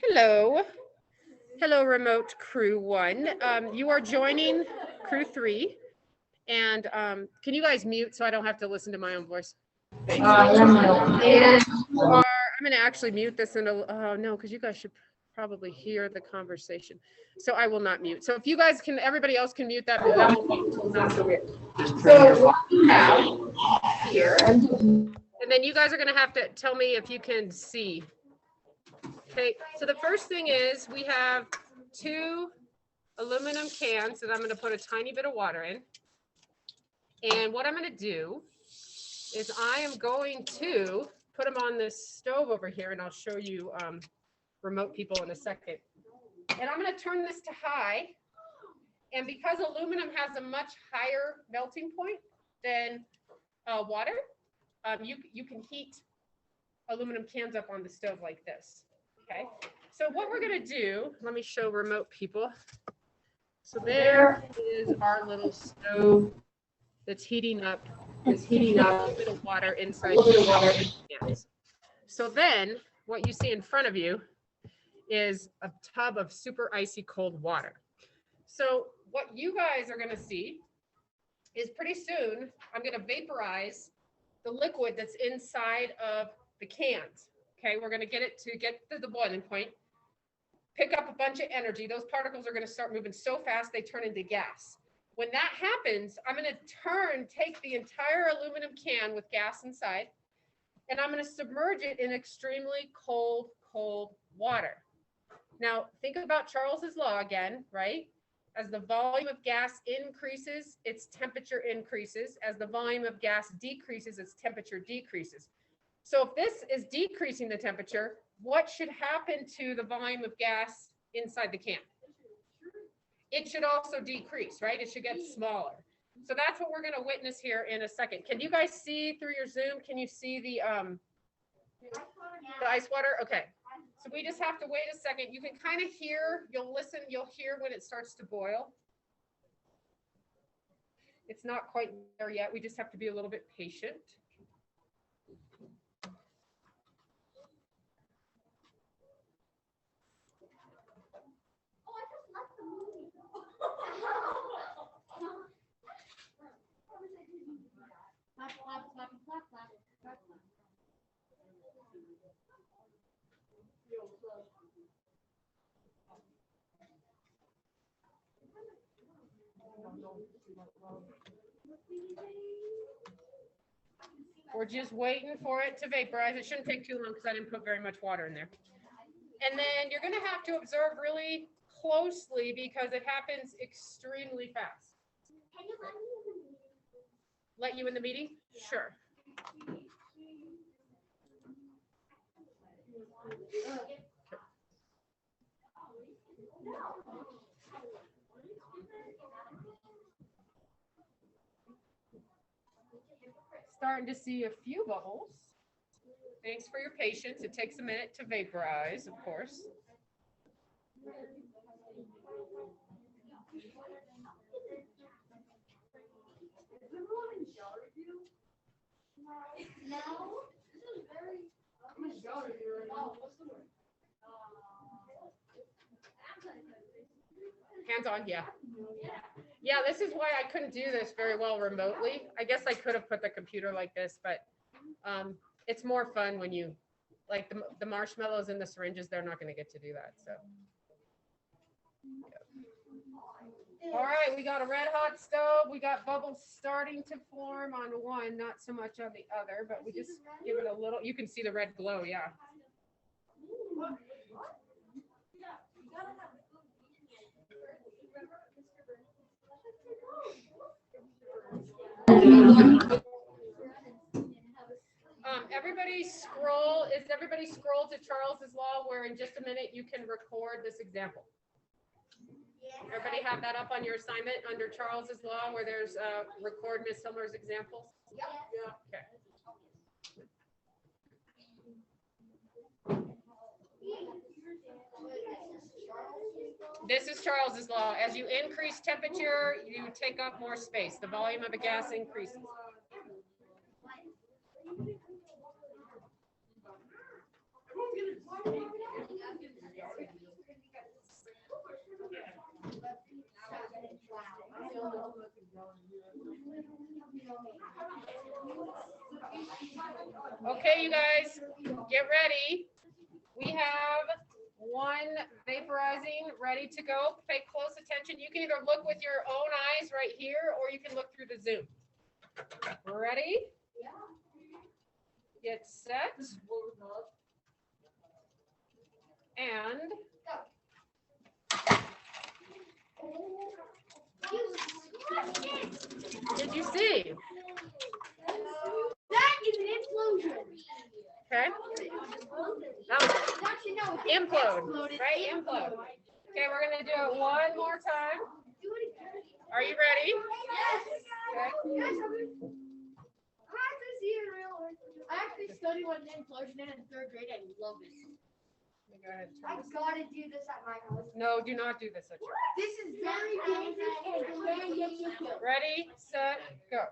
Hello. Hello, remote crew one. You are joining crew three. And can you guys mute so I don't have to listen to my own voice? I'm going to actually mute this in a, oh no, because you guys should probably hear the conversation. So I will not mute. So if you guys can, everybody else can mute that, but that won't be not so weird. So what we have here, and then you guys are going to have to tell me if you can see. Okay, so the first thing is we have two aluminum cans that I'm going to put a tiny bit of water in. And what I'm going to do is I am going to put them on this stove over here, and I'll show you remote people in a second. And I'm going to turn this to high. And because aluminum has a much higher melting point than water, you can heat aluminum cans up on the stove like this. Okay, so what we're going to do, let me show remote people. So there is our little stove that's heating up. It's heating up a little bit of water inside the cans. So then what you see in front of you is a tub of super icy cold water. So what you guys are going to see is pretty soon I'm going to vaporize the liquid that's inside of the cans. Okay, we're going to get it to the boiling point, pick up a bunch of energy. Those particles are going to start moving so fast they turn into gas. When that happens, I'm going to take the entire aluminum can with gas inside, and I'm going to submerge it in extremely cold water. Now, think about Charles's law again, right? As the volume of gas increases, its temperature increases. As the volume of gas decreases, its temperature decreases. So if this is decreasing the temperature, what should happen to the volume of gas inside the can? It should also decrease, right? It should get smaller. So that's what we're going to witness here in a second. Can you guys see through your Zoom? Can you see the ice water? Okay. So we just have to wait a second. You can kind of hear, you'll hear when it starts to boil. It's not quite there yet. We just have to be a little bit patient. We're just waiting for it to vaporize. It shouldn't take too long because I didn't put very much water in there. And then you're going to have to observe really closely because it happens extremely fast. Can you let you in the meeting? Sure. Starting to see a few bubbles. Thanks for your patience. It takes a minute to vaporize, of course. Hands on, yeah. Yeah, this is why I couldn't do this very well remotely. I guess I could have put the computer like this, but it's more fun when you, like the marshmallows and the syringes, they're not going to get to do that, so. Yeah. All right, we got a red hot stove. We got bubbles starting to form on one, not so much on the other, but we just give it a little, you can see the red glow, yeah. Everybody scroll to Charles's law where in just a minute you can record this example. Everybody have that up on your assignment under Charles's law where there's record Miss Hilmer's examples? Yeah. Okay. This is Charles's law. As you increase temperature, you take up more space. The volume of a gas increases. Okay, you guys, get ready. We have one vaporizing ready to go. Pay close attention. You can either look with your own eyes right here, or you can look through the Zoom. Ready? Get set. And did you see? That is an implosion. Okay. Implode, right? Implode. Okay, we're gonna do it one more time. Are you ready? Yes. Okay. I actually studied what an implosion is in 3rd grade. I love it. Go ahead, I turn this. gotta do this at my house. No, do not do this at your house. This is very dangerous and very difficult. Ready, set, go.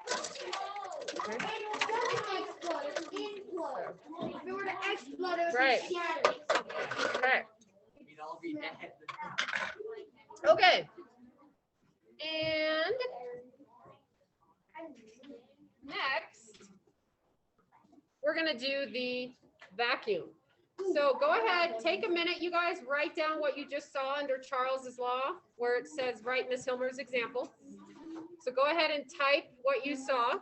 It doesn't explode, it implodes. If it were to explode, it would Right. be shattered. Okay. We'd all be dead. Okay. And next, we're gonna do the vacuum. So go ahead, take a minute, you guys, write down what you just saw under Charles's law, where it says, write Miss Hilmer's example. So go ahead and type what you saw.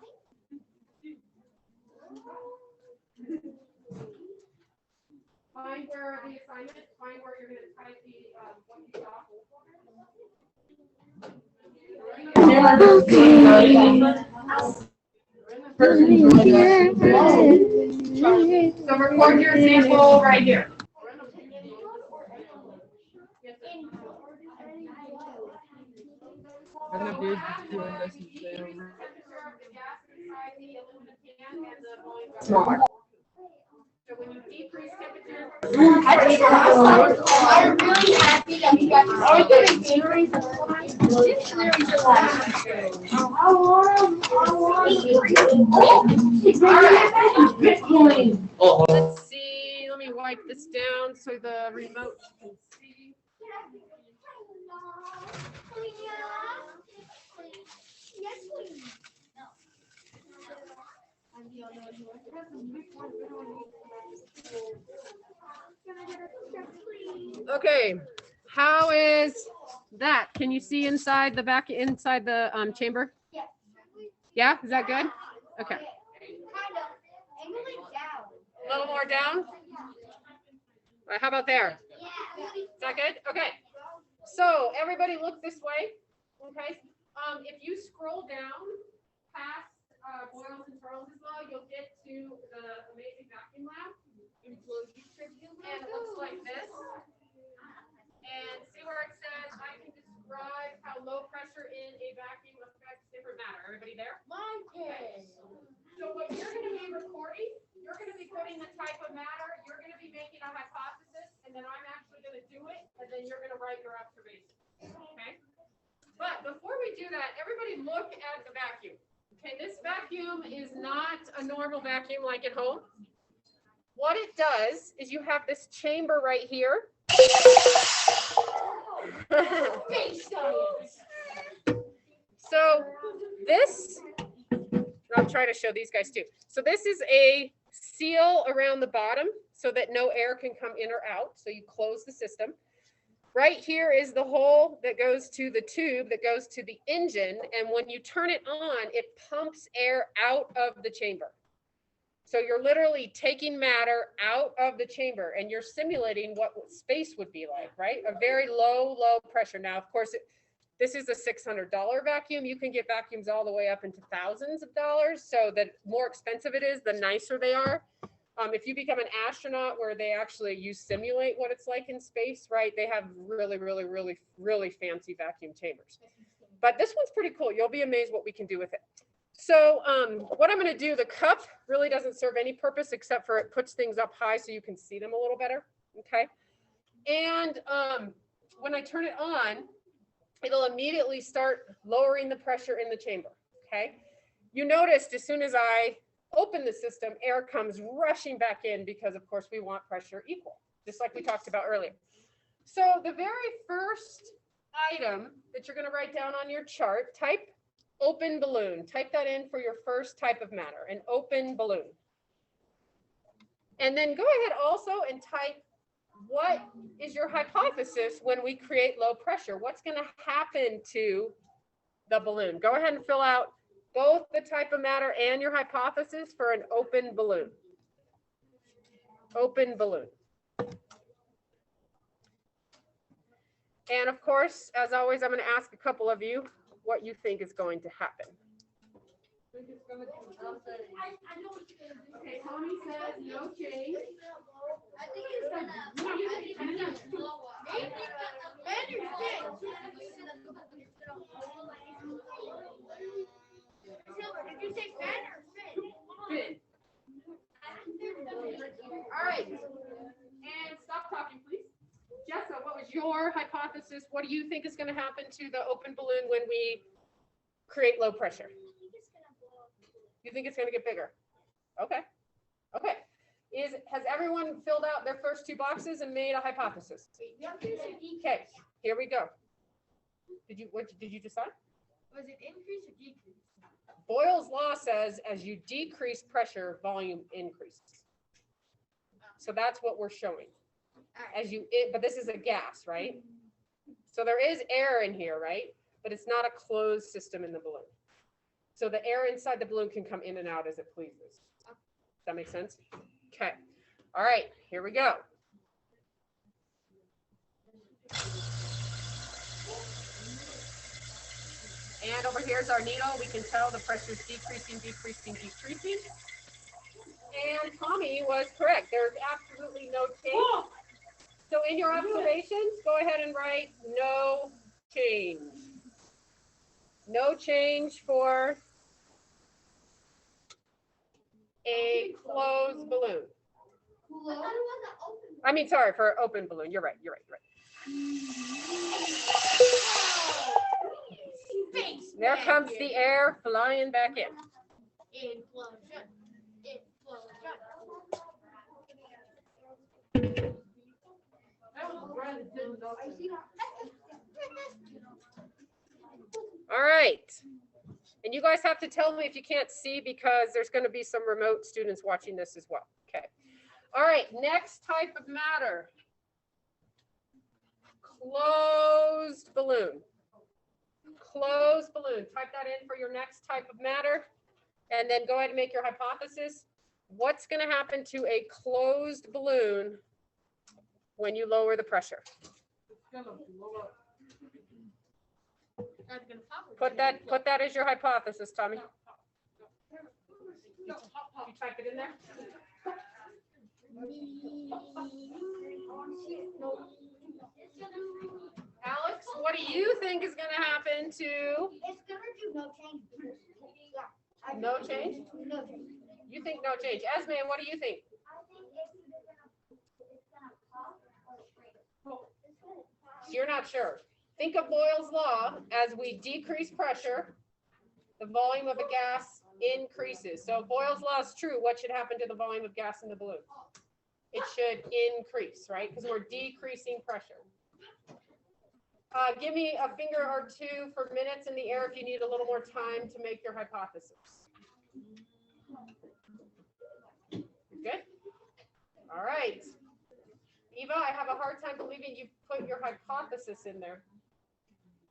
Find where the assignment, find where you're gonna type the, what you saw. So record your example right here. Smaller. So when you decrease temperature. I'm really happy that we got to see Let's see, let me wipe this down so the remote can see. Yes, please. Okay, how is that? Can you see inside the chamber? Yes. Yeah, is that good? Okay, Kind of. Angle it down. a little more down. All right, how about there? Yeah. Is that good? Okay. So everybody look this way. Okay. If you scroll down past Boyles and Charles's law, you'll get to the amazing vacuum lab. And it looks like this. And see where it says, I can describe how low pressure in a vacuum affects different matter. Everybody there? Okay. So what you're going to be recording, you're going to be putting the type of matter, you're going to be making a hypothesis, and then I'm actually going to do it, and then you're going to write your observation. Okay? But before we do that, everybody look at the vacuum. Okay, this vacuum is not a normal vacuum like at home. What it does is you have this chamber right here. So this, I'll try to show these guys too. So this is a seal around the bottom so that no air can come in or out. So you close the system. Right here is the hole that goes to the tube that goes to the engine. And when you turn it on, it pumps air out of the chamber. So you're literally taking matter out of the chamber and you're simulating what space would be like, right? A very low pressure. Now, of course, this is a $600 vacuum. You can get vacuums all the way up into thousands of dollars. So the more expensive it is, the nicer they are. If you become an astronaut where you simulate what it's like in space, right? They have really fancy vacuum chambers. But this one's pretty cool. You'll be amazed what we can do with it. So what I'm going to do, the cup really doesn't serve any purpose except for it puts things up high so you can see them a little better. Okay. And when I turn it on, it'll immediately start lowering the pressure in the chamber. Okay. You noticed as soon as I open the system, air comes rushing back in because of course we want pressure equal, just like we talked about earlier. So the very first item that you're going to write down on your chart, type open balloon. Type that in for your first type of matter, an open balloon. And then go ahead also and type what is your hypothesis when we create low pressure? What's going to happen to the balloon? Go ahead and fill out both the type of matter and your hypothesis for an open balloon. Open balloon. And of course, as always, I'm going to ask a couple of you what you think is going to happen. Okay, Tony says no change. I think it's gonna blow up. Did you say fan or fin? All right. And stop talking, please. Jessa, what was your hypothesis? What do you think is going to happen to the open balloon when we create low pressure? You think it's going to get bigger? Okay. Okay. Has everyone filled out their first two boxes and made a hypothesis? Okay, here we go. What did you decide? Was it increase or decrease? Boyle's law says as you decrease pressure, volume increases. So that's what we're showing. But this is a gas, right? So there is air in here, right? But it's not a closed system in the balloon. So the air inside the balloon can come in and out as it pleases. Does that make sense? Okay. All right, here we go. And over here's our needle. We can tell the pressure is decreasing, decreasing, decreasing. And Tommy was correct. There's absolutely no change. So in your observations, go ahead and write no change. No change for a closed balloon. I mean, sorry, for open balloon. You're right. You're right. There comes the air flying back in. Implosion. All right. And you guys have to tell me if you can't see because there's going to be some remote students watching this as well. Okay. All right. Next type of matter. Closed balloon. Closed balloon. Type that in for your next type of matter. And then go ahead and make your hypothesis. What's going to happen to a closed balloon when you lower the pressure? Put that as your hypothesis, Tommy. You type it in there. Alex, what do you think is going to happen to? It's gonna do no change. No change? No change. You think no change. Esme, what do you think? You're not sure. Think of Boyle's law. As we decrease pressure, the volume of a gas increases. So if Boyle's law is true, what should happen to the volume of gas in the balloon? It should increase, right? Because we're decreasing pressure. Give me a finger or two for minutes in the air if you need a little more time to make your hypothesis. Good? All right. Eva, I have a hard time believing you put your hypothesis in there.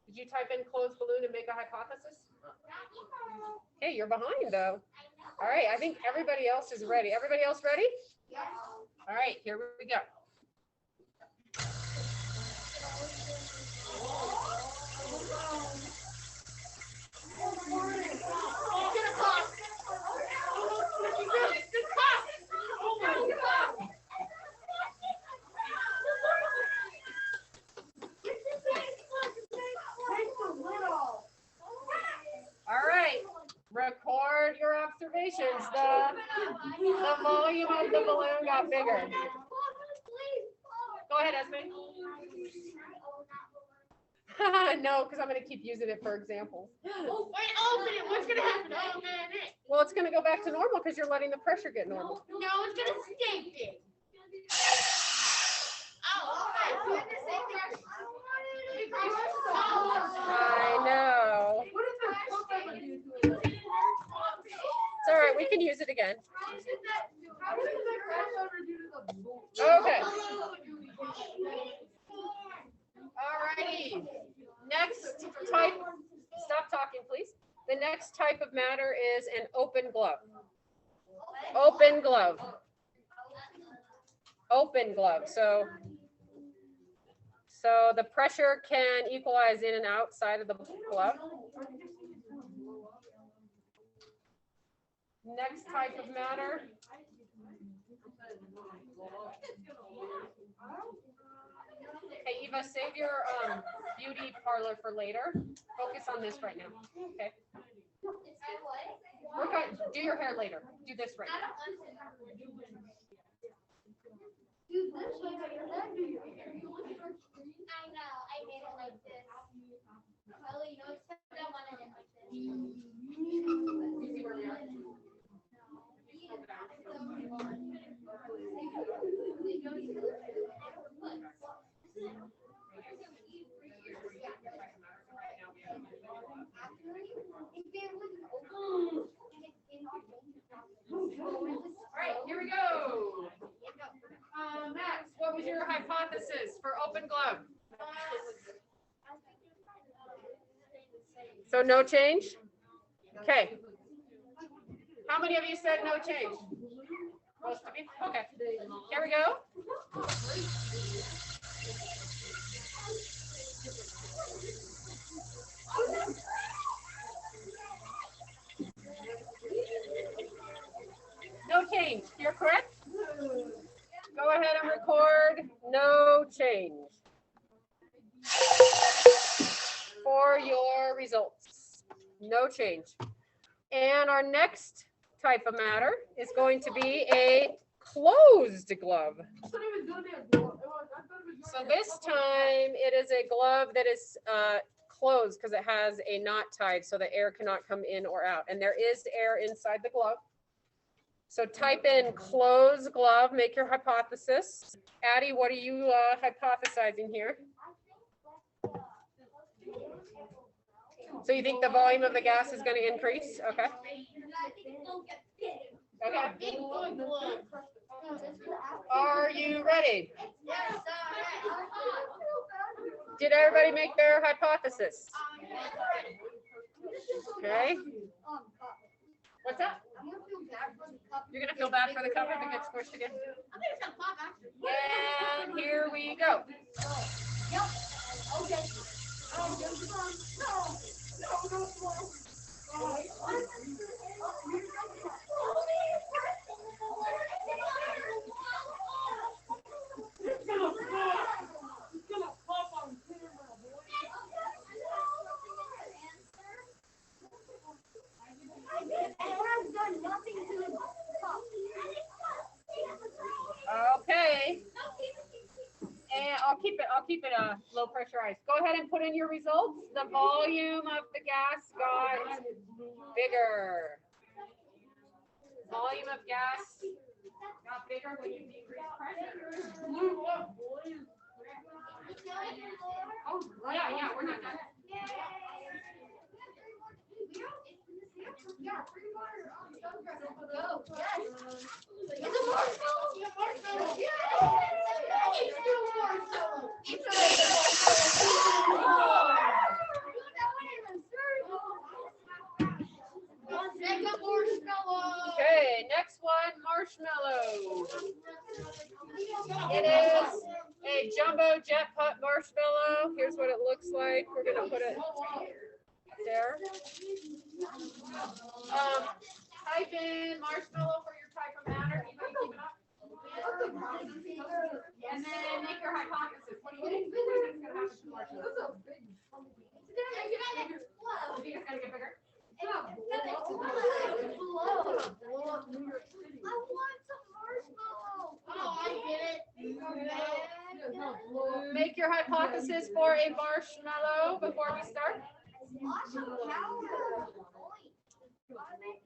Did you type in closed balloon and make a hypothesis? Hey, you're behind though. All right, I think everybody else is ready. Everybody else ready? Yes. All right, here we go. All right, record your observations. The volume of the balloon got bigger. Go ahead, Esme. No, because I'm going to keep using it for examples. Oh, wait, open it. What's gonna happen? Open it. Well, it's going to go back to normal because you're letting the pressure get normal. No, it's gonna stay big. Oh, okay. can use it again. How did the crossover do to the book? Okay. Alrighty. Next type, stop talking, please. The next type of matter is an open glove. Open glove. Open glove. So the pressure can equalize in and outside of the glove. Next type of matter. Hey, Eva, save your beauty parlor for later. Focus on this right now. Okay. Work on, do your hair later. Do this right now. I know, I made it like this. Well, you know, except I wanted it like this. All right, here we go. Max, what was your hypothesis for open glove? So no change? Okay. How many of you said no change? Most of you? Okay. Here we go. No change. You're correct? Go ahead and record no change for your results. No change. And our next type of matter is going to be a closed glove. So this time it is a glove that is closed because it has a knot tied so the air cannot come in or out. And there is air inside the glove. So type in closed glove, make your hypothesis. Addie, what are you hypothesizing here? So you think the volume of the gas is going to increase? Okay. Okay. Are you ready? Did everybody make their hypothesis? Okay. What's up? You're going to feel bad for the cup if it gets squished again? And here we go. Okay. And I'll keep it low pressurized. Go ahead and put in your results. The volume of the gas got bigger. Volume of gas got bigger when you decrease pressure. Oh, yeah, we're not done. Okay, next one, marshmallow. It is a jumbo jet pot marshmallow. Here's what it looks like. We're gonna put it there. Type in marshmallow for your type of matter. You can keep it up. And then make your hypothesis. What do you think? What do you think is gonna happen to marshmallow? You think it's gonna get bigger? I want some marshmallow. Oh, I get it. Make your hypothesis for a marshmallow before we start.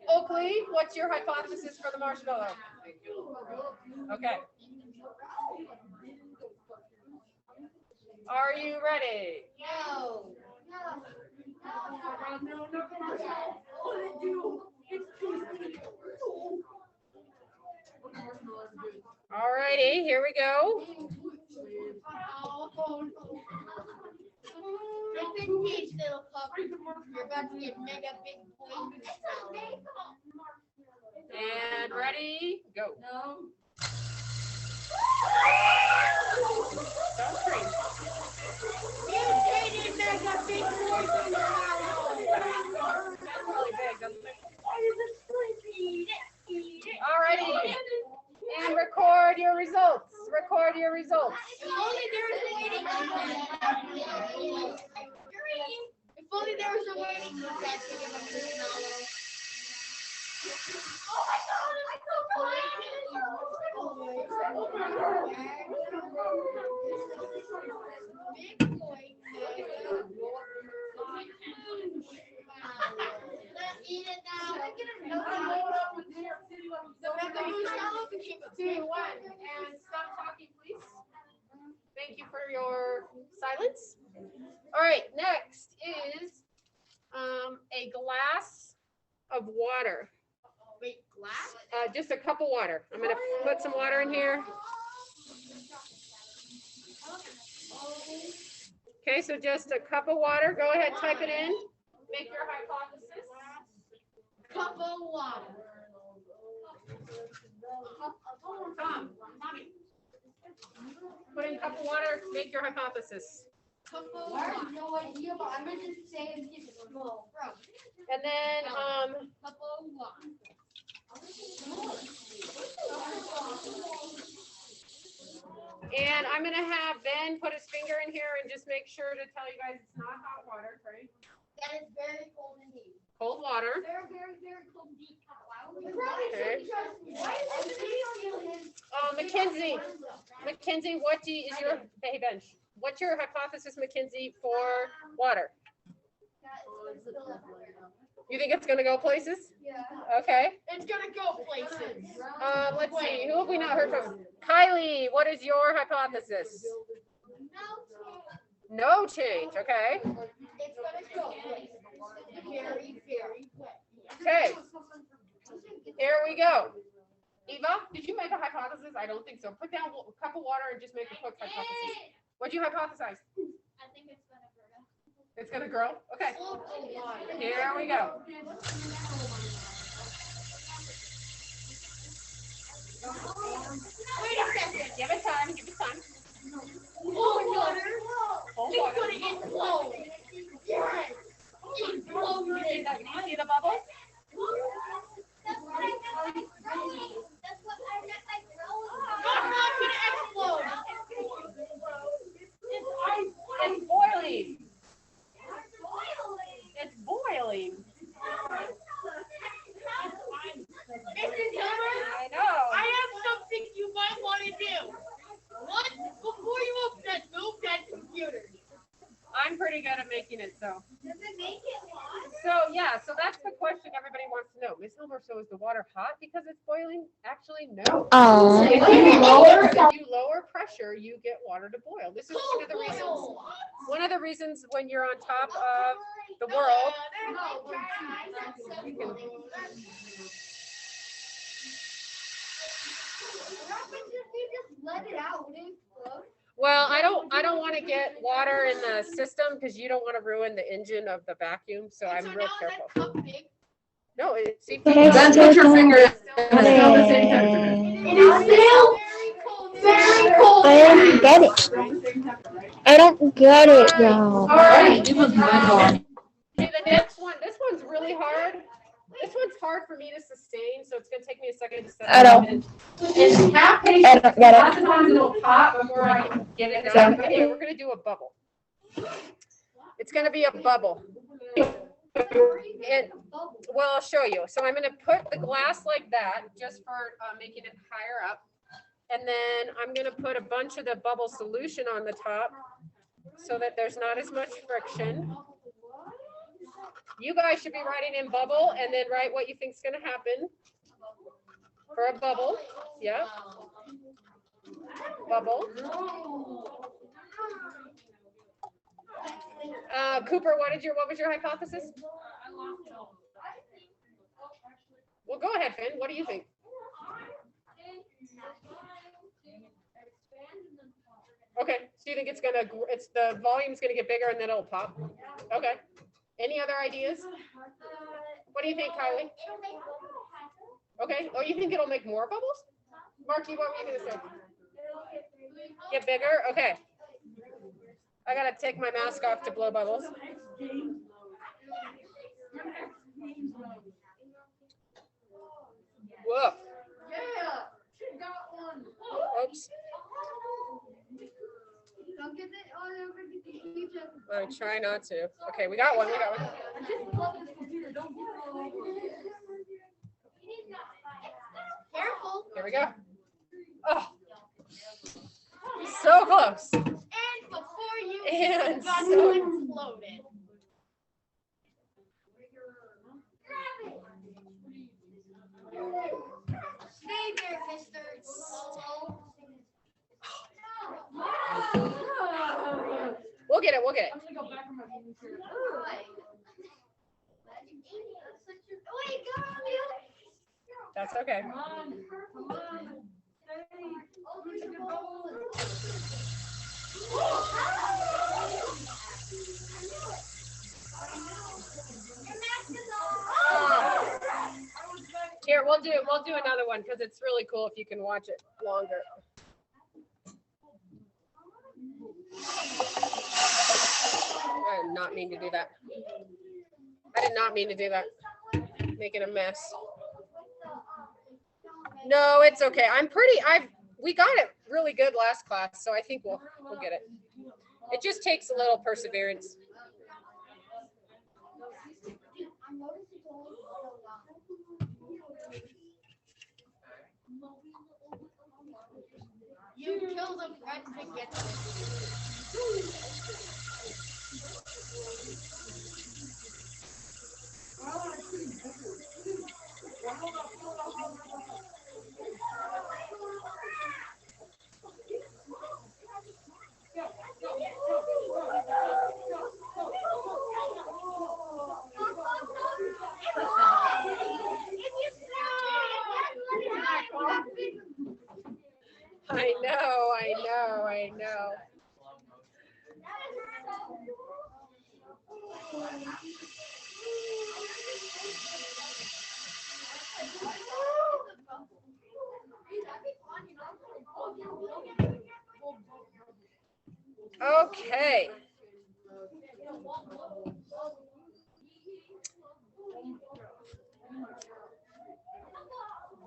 Oakley, what's your hypothesis for the marshmallow? Okay. Are you ready? No. All righty, here we go. Don't be teach, little pup. You're about to get mega big boy. And ready, go. No. Don't scream. You dated mega big boy. That's really big, doesn't it? Eat it, eat it. All righty. And record your results. Record your results. If only there was a waiting list. If only there was a waiting list to give us Marshmallow. Oh my God! Big boy. Let's eat it now. Two, one, and stop talking, please. Thank you for your silence. All right, next is a glass of water. Wait, glass? Just a cup of water. I'm gonna put some water in here. Okay, so just a cup of water. Go ahead, type it in. Make your hypothesis. Cup of water. Tom, put in a cup of water. Make your hypothesis. Cup of water. I have no idea, but I'm gonna just say and give it a go. And then Cup of water. and I'm gonna have Ben put his finger in here and just make sure to tell you guys it's not hot water, right? That is very cold indeed. Cold water. Very, very, very cold deep. Okay. Mackenzie, what do you, is your, hey Ben, what's your hypothesis, Mackenzie, for water? You think it's gonna go places? Yeah. Okay. It's gonna go places. Let's see, who have we not heard from? Kylie, what is your hypothesis? No change, okay. It's gonna go places. Very, very wet. Okay. Here we go. Eva, did you make a hypothesis? I don't think so. Put down a cup of water and just make a quick hypothesis. What'd you hypothesize? I think it's gonna grow. It's gonna grow? Okay. Slow water. Here we go. Wait a second. Give it time, give it time. Cold water. Cold It's water. gonna explode. Yes. Explode. Do you see the bubble? That's what I meant by growing. That's what I meant by growing. I'm not gonna explode. It's ice. It's boiling. It's boiling. Mr. Tiller, I know. I have something you might want to do. What? Before you open that, move that computer. I'm pretty good at making it so. Does it make it hot? So yeah, so that's the question everybody wants to know. Miss Elmer, so is the water hot because it's boiling? Actually, no. Oh. If you lower pressure, you get water to boil. This is one of the reasons. One of the reasons when you're on top of the world. You can, Let it out. well, I don't want to get water in the system because you don't want to ruin the engine of the vacuum. So I'm real careful. No, it's That's put your finger. Very cold. I don't get it. I don't get it, y'all. All right. See the next one. This one's really hard. This one's hard for me to sustain, so it's gonna take me a second to set I it up. don't. And have patience. I don't get Lots it. of times it'll pop before I can get it done. But here, we're gonna do a bubble. It's gonna be a bubble. And, well, I'll show you. So I'm gonna put the glass like that, just for making it higher up. And then I'm gonna put a bunch of the bubble solution on the top so that there's not as much friction. You guys should be writing in bubble and then write what you think is gonna happen for a bubble. Yeah. Bubble. Cooper, what was your hypothesis? Well, go ahead, Finn. What do you think? Okay, so you think it's gonna, the volume's gonna get bigger and then it'll pop? Okay. Any other ideas? What do you think, Kylie? Okay, oh, you think it'll make more bubbles? Marky, what were you gonna say? Get bigger? Okay. I gotta take my mask off to blow bubbles. Whoa. Oops. Don't get it all over the computer. I try not to. Okay, we got one. Careful. Here we go. Oh, so close. And before you And got so- exploded. Stay there, Mr. Solo. We'll get it. We'll get it. Wait, go on the other. That's okay. Here, we'll do another one because it's really cool if you can watch it longer. I did not mean to do that. Making a mess. No, it's okay. We got it really good last class, so I think we'll get it. It just takes a little perseverance. You killed a friend to get I know. Okay.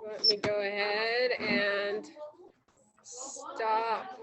Let me go ahead and stop